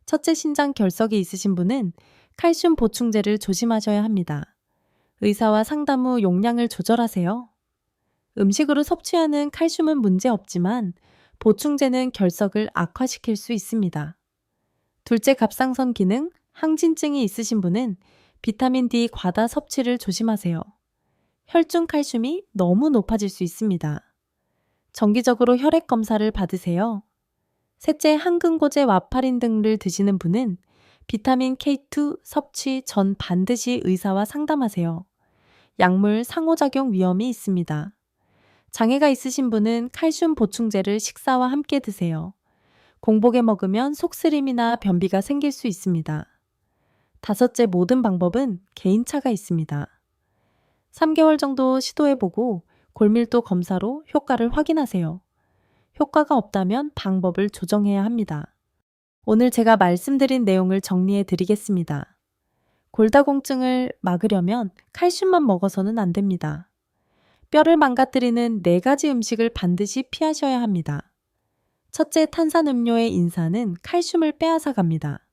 Speaker 1: 첫째, 신장 결석이 있으신 분은 칼슘 보충제를 조심하셔야 합니다. 의사와 상담 후 용량을 조절하세요. 음식으로 섭취하는 칼슘은 문제 없지만 보충제는 결석을 악화시킬 수 있습니다. 둘째, 갑상선 기능, 항진증이 있으신 분은 비타민 D 과다 섭취를 조심하세요. 혈중 칼슘이 너무 높아질 수 있습니다. 정기적으로 혈액 검사를 받으세요. 셋째, 항근고제 와파린 등을 드시는 분은 비타민 K2 섭취 전 반드시 의사와 상담하세요. 약물 상호작용 위험이 있습니다. 장애가 있으신 분은 칼슘 보충제를 식사와 함께 드세요. 공복에 먹으면 속쓰림이나 변비가 생길 수 있습니다. 다섯째, 모든 방법은 개인차가 있습니다. 3개월 정도 시도해보고 골밀도 검사로 효과를 확인하세요. 효과가 없다면 방법을 조정해야 합니다. 오늘 제가 말씀드린 내용을 정리해 드리겠습니다. 골다공증을 막으려면 칼슘만 먹어서는 안 됩니다. 뼈를 망가뜨리는 4가지 음식을 반드시 피하셔야 합니다. 첫째, 탄산음료의 인산은 칼슘을 빼앗아 갑니다.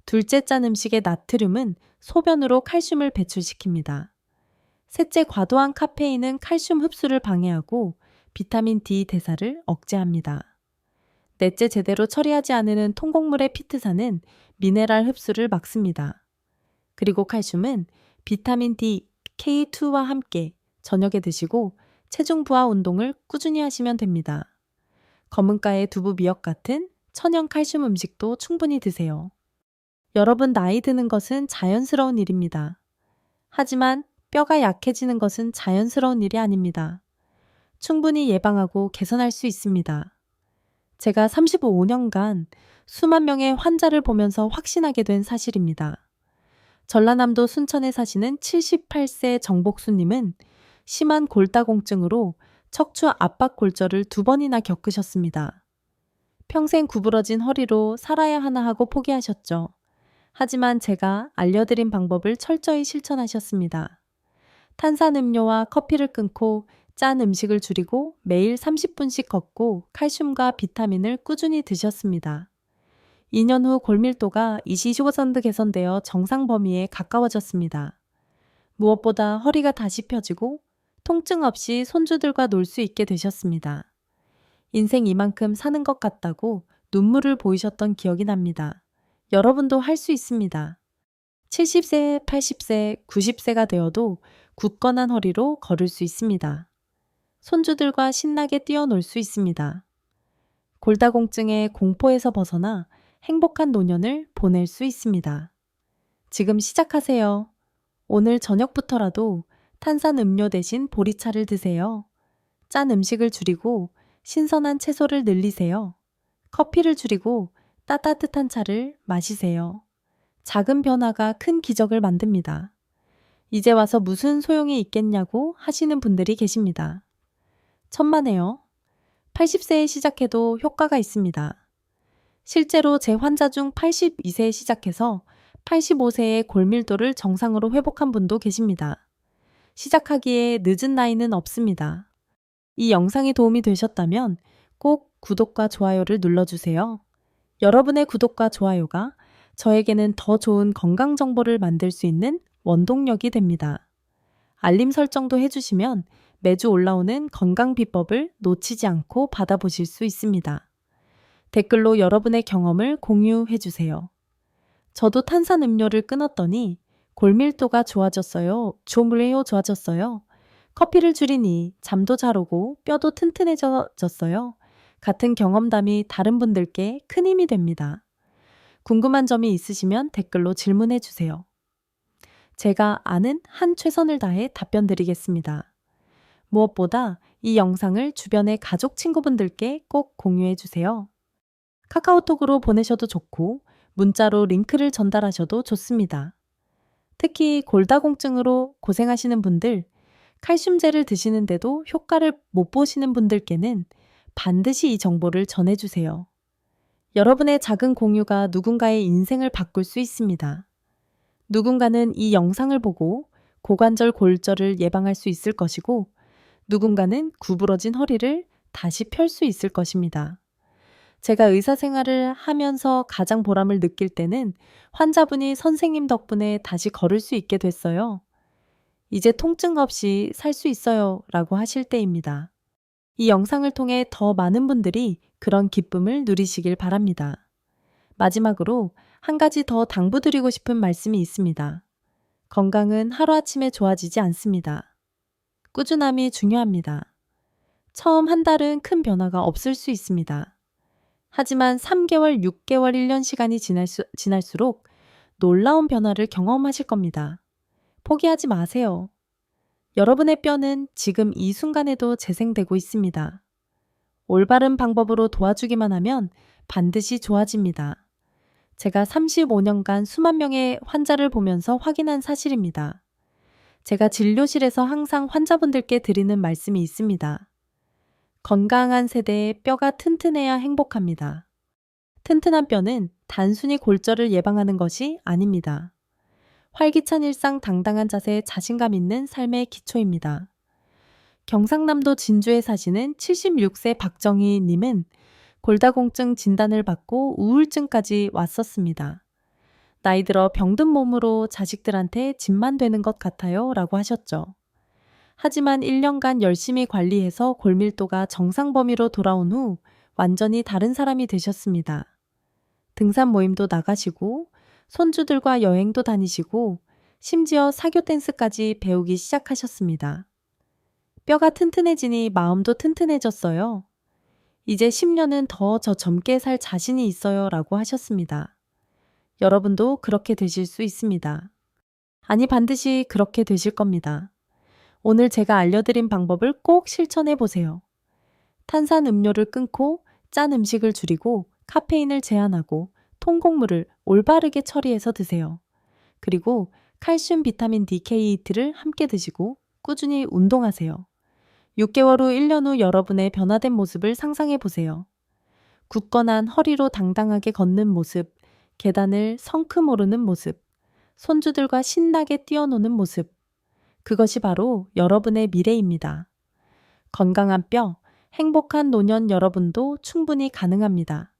Speaker 1: 둘째, 짠 음식의 나트륨은 소변으로 칼슘을 배출시킵니다. 셋째, 과도한 카페인은 칼슘 흡수를 방해하고 비타민 D 대사를 억제합니다. 넷째, 제대로 처리하지 않은 통곡물의 피트산은 미네랄 흡수를 막습니다. 그리고 칼슘은 비타민 D, K2와 함께 저녁에 드시고 체중 부하 운동을 꾸준히 하시면 됩니다. 검은가의 두부, 미역 같은 천연 칼슘 음식도 충분히 드세요. 여러분, 나이 드는 것은 자연스러운 일입니다. 하지만 뼈가 약해지는 것은 자연스러운 일이 아닙니다. 충분히 예방하고 개선할 수 있습니다. 제가 35년간 수만 명의 환자를 보면서 확신하게 된 사실입니다. 전라남도 순천에 사시는 78세 정복수님은 심한 골다공증으로 척추 압박 골절을 2번이나 겪으셨습니다. 평생 구부러진 허리로 살아야 하나 하고 포기하셨죠. 하지만 제가 알려드린 방법을 철저히 실천하셨습니다. 탄산음료와 커피를 끊고 짠 음식을 줄이고 매일 30분씩 걷고 칼슘과 비타민을 꾸준히 드셨습니다. 2년 후 골밀도가 25% 개선되어 정상 범위에 가까워졌습니다. 무엇보다 허리가 다시 펴지고 통증 없이 손주들과 놀 수 있게 되셨습니다. 인생 이만큼 사는 것 같다고 눈물을 보이셨던 기억이 납니다. 여러분도 할 수 있습니다. 70세, 80세, 90세가 되어도 굳건한 허리로 걸을 수 있습니다. 손주들과 신나게 뛰어놀 수 있습니다. 골다공증의 공포에서 벗어나 행복한 노년을 보낼 수 있습니다. 지금 시작하세요. 오늘 저녁부터라도 탄산 음료 대신 보리차를 드세요. 짠 음식을 줄이고 신선한 채소를 늘리세요. 커피를 줄이고 따뜻한 차를 마시세요. 작은 변화가 큰 기적을 만듭니다. 이제 와서 무슨 소용이 있겠냐고 하시는 분들이 계십니다. 천만에요. 80세에 시작해도 효과가 있습니다. 실제로 제 환자 중 82세에 시작해서 85세의 골밀도를 정상으로 회복한 분도 계십니다. 시작하기에 늦은 나이는 없습니다. 이 영상이 도움이 되셨다면 꼭 구독과 좋아요를 눌러주세요. 여러분의 구독과 좋아요가 저에게는 더 좋은 건강 정보를 만들 수 있는 원동력이 됩니다. 알림 설정도 해주시면 매주 올라오는 건강 비법을 놓치지 않고 받아보실 수 있습니다. 댓글로 여러분의 경험을 공유해주세요. 저도 탄산 음료를 끊었더니 골밀도가 좋아졌어요. 좋물래요 좋아졌어요. 커피를 줄이니 잠도 잘 오고 뼈도 튼튼해졌어요. 같은 경험담이 다른 분들께 큰 힘이 됩니다. 궁금한 점이 있으시면 댓글로 질문해 주세요. 제가 아는 한 최선을 다해 답변 드리겠습니다. 무엇보다 이 영상을 주변의 가족 친구분들께 꼭 공유해 주세요. 카카오톡으로 보내셔도 좋고 문자로 링크를 전달하셔도 좋습니다. 특히 골다공증으로 고생하시는 분들, 칼슘제를 드시는데도 효과를 못 보시는 분들께는 반드시 이 정보를 전해주세요. 여러분의 작은 공유가 누군가의 인생을 바꿀 수 있습니다. 누군가는 이 영상을 보고 고관절 골절을 예방할 수 있을 것이고, 누군가는 구부러진 허리를 다시 펼 수 있을 것입니다. 제가 의사 생활을 하면서 가장 보람을 느낄 때는 환자분이 선생님 덕분에 다시 걸을 수 있게 됐어요. 이제 통증 없이 살 수 있어요 라고 하실 때입니다. 이 영상을 통해 더 많은 분들이 그런 기쁨을 누리시길 바랍니다. 마지막으로 한 가지 더 당부드리고 싶은 말씀이 있습니다. 건강은 하루아침에 좋아지지 않습니다. 꾸준함이 중요합니다. 처음 한 달은 큰 변화가 없을 수 있습니다. 하지만 3개월, 6개월, 1년 시간이 지날수록 놀라운 변화를 경험하실 겁니다. 포기하지 마세요. 여러분의 뼈는 지금 이 순간에도 재생되고 있습니다. 올바른 방법으로 도와주기만 하면 반드시 좋아집니다. 제가 35년간 수만 명의 환자를 보면서 확인한 사실입니다. 제가 진료실에서 항상 환자분들께 드리는 말씀이 있습니다. 건강한 세대의 뼈가 튼튼해야 행복합니다. 튼튼한 뼈는 단순히 골절을 예방하는 것이 아닙니다. 활기찬 일상, 당당한 자세, 자신감 있는 삶의 기초입니다. 경상남도 진주에 사시는 76세 박정희 님은 골다공증 진단을 받고 우울증까지 왔었습니다. 나이 들어 병든 몸으로 자식들한테 짐만 되는 것 같아요 라고 하셨죠. 하지만 1년간 열심히 관리해서 골밀도가 정상 범위로 돌아온 후 완전히 다른 사람이 되셨습니다. 등산 모임도 나가시고 손주들과 여행도 다니시고 심지어 사교 댄스까지 배우기 시작하셨습니다. 뼈가 튼튼해지니 마음도 튼튼해졌어요. 이제 10년은 더 저 젊게 살 자신이 있어요 라고 하셨습니다. 여러분도 그렇게 되실 수 있습니다. 아니, 반드시 그렇게 되실 겁니다. 오늘 제가 알려드린 방법을 꼭 실천해 보세요. 탄산 음료를 끊고 짠 음식을 줄이고 카페인을 제한하고 통곡물을 올바르게 처리해서 드세요. 그리고 칼슘, 비타민 D, K2를 함께 드시고 꾸준히 운동하세요. 6개월 후, 1년 후 여러분의 변화된 모습을 상상해 보세요. 굳건한 허리로 당당하게 걷는 모습, 계단을 성큼 오르는 모습, 손주들과 신나게 뛰어노는 모습. 그것이 바로 여러분의 미래입니다. 건강한 뼈, 행복한 노년 여러분도 충분히 가능합니다.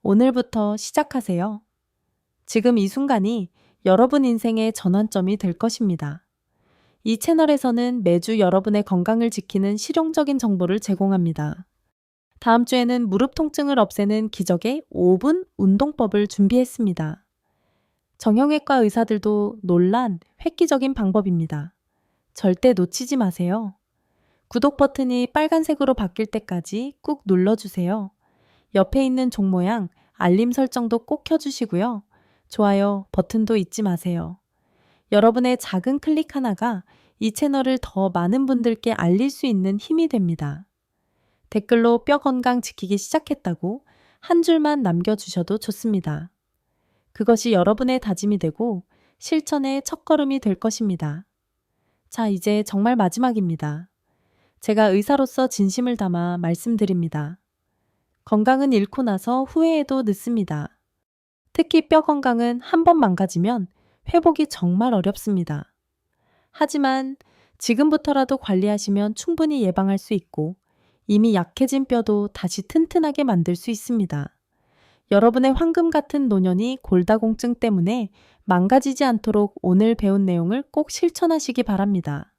Speaker 1: 오늘부터 시작하세요. 지금 이 순간이 여러분 인생의 전환점이 될 것입니다. 이 채널에서는 매주 여러분의 건강을 지키는 실용적인 정보를 제공합니다. 다음 주에는 무릎 통증을 없애는 기적의 5분 운동법을 준비했습니다. 정형외과 의사들도 놀란 획기적인 방법입니다. 절대 놓치지 마세요. 구독 버튼이 빨간색으로 바뀔 때까지 꾹 눌러주세요. 옆에 있는 종 모양 알림 설정도 꼭 켜주시고요. 좋아요 버튼도 잊지 마세요. 여러분의 작은 클릭 하나가 이 채널을 더 많은 분들께 알릴 수 있는 힘이 됩니다. 댓글로 뼈 건강 지키기 시작했다고 한 줄만 남겨주셔도 좋습니다. 그것이 여러분의 다짐이 되고 실천의 첫걸음이 될 것입니다. 자, 이제 정말 마지막입니다. 제가 의사로서 진심을 담아 말씀드립니다. 건강은 잃고 나서 후회해도 늦습니다. 특히 뼈 건강은 한 번 망가지면 회복이 정말 어렵습니다. 하지만 지금부터라도 관리하시면 충분히 예방할 수 있고 이미 약해진 뼈도 다시 튼튼하게 만들 수 있습니다. 여러분의 황금 같은 노년이 골다공증 때문에 망가지지 않도록 오늘 배운 내용을 꼭 실천하시기 바랍니다.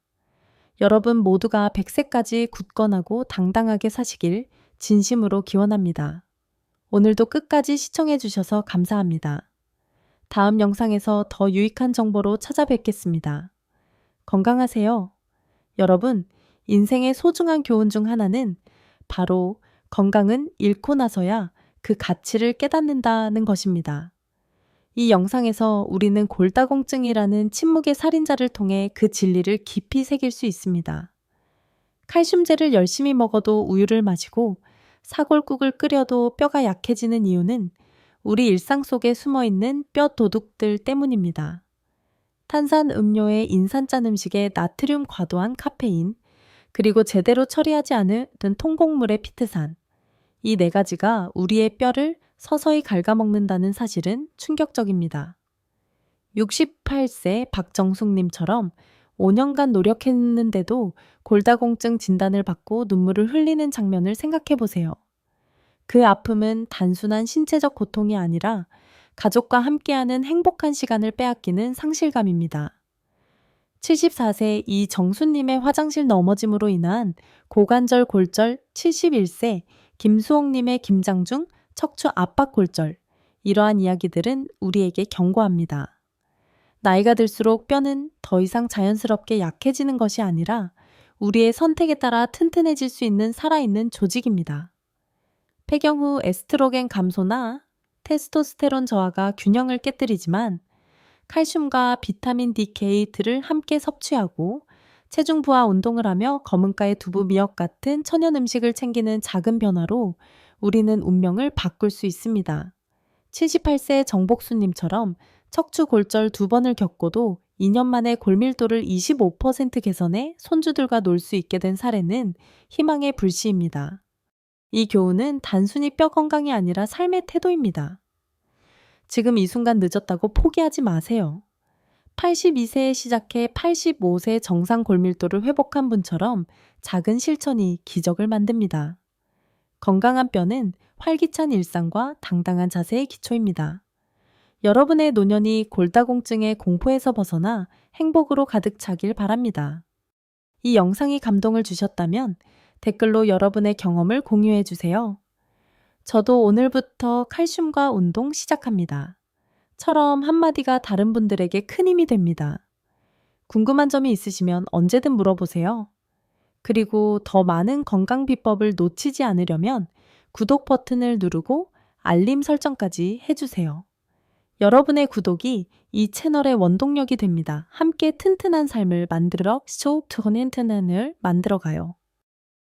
Speaker 1: 여러분 모두가 100세까지 굳건하고 당당하게 사시길 진심으로 기원합니다. 오늘도 끝까지 시청해 주셔서 감사합니다. 다음 영상에서 더 유익한 정보로 찾아뵙겠습니다. 건강하세요. 여러분, 인생의 소중한 교훈 중 하나는 바로 건강은 잃고 나서야 그 가치를 깨닫는다는 것입니다. 이 영상에서 우리는 골다공증이라는 침묵의 살인자를 통해 그 진리를 깊이 새길 수 있습니다. 칼슘제를 열심히 먹어도 우유를 마시고 사골국을 끓여도 뼈가 약해지는 이유는 우리 일상 속에 숨어있는 뼈 도둑들 때문입니다. 탄산 음료에 인산짠 음식에 나트륨 과도한 카페인, 그리고 제대로 처리하지 않은 통곡물의 피트산. 이 네 가지가 우리의 뼈를 서서히 갉아먹는다는 사실은 충격적입니다. 68세 박정숙님처럼 5년간 노력했는데도 골다공증 진단을 받고 눈물을 흘리는 장면을 생각해 보세요. 그 아픔은 단순한 신체적 고통이 아니라 가족과 함께하는 행복한 시간을 빼앗기는 상실감입니다. 74세 이정수님의 화장실 넘어짐으로 인한 고관절 골절, 71세 김수옥님의 김장중 척추 압박 골절, 이러한 이야기들은 우리에게 경고합니다. 나이가 들수록 뼈는 더 이상 자연스럽게 약해지는 것이 아니라 우리의 선택에 따라 튼튼해질 수 있는 살아있는 조직입니다. 폐경 후 에스트로겐 감소나 테스토스테론 저하가 균형을 깨뜨리지만 칼슘과 비타민 DK3를 함께 섭취하고 체중 부하 운동을 하며 검은가의 두부 미역 같은 천연 음식을 챙기는 작은 변화로 우리는 운명을 바꿀 수 있습니다. 78세 정복수님처럼 척추 골절 2번을 겪고도 2년 만에 골밀도를 25% 개선해 손주들과 놀 수 있게 된 사례는 희망의 불씨입니다. 이 교훈은 단순히 뼈 건강이 아니라 삶의 태도입니다. 지금 이 순간 늦었다고 포기하지 마세요. 82세에 시작해 85세 정상 골밀도를 회복한 분처럼 작은 실천이 기적을 만듭니다. 건강한 뼈는 활기찬 일상과 당당한 자세의 기초입니다. 여러분의 노년이 골다공증의 공포에서 벗어나 행복으로 가득 차길 바랍니다. 이 영상이 감동을 주셨다면 댓글로 여러분의 경험을 공유해 주세요. 저도 오늘부터 칼슘과 운동 시작합니다. 처럼 한마디가 다른 분들에게 큰 힘이 됩니다. 궁금한 점이 있으시면 언제든 물어보세요. 그리고 더 많은 건강 비법을 놓치지 않으려면 구독 버튼을 누르고 알림 설정까지 해주세요. 여러분의 구독이 이 채널의 원동력이 됩니다. 함께 튼튼한 삶을 만들어 쇼 트렌트난을 만들어가요.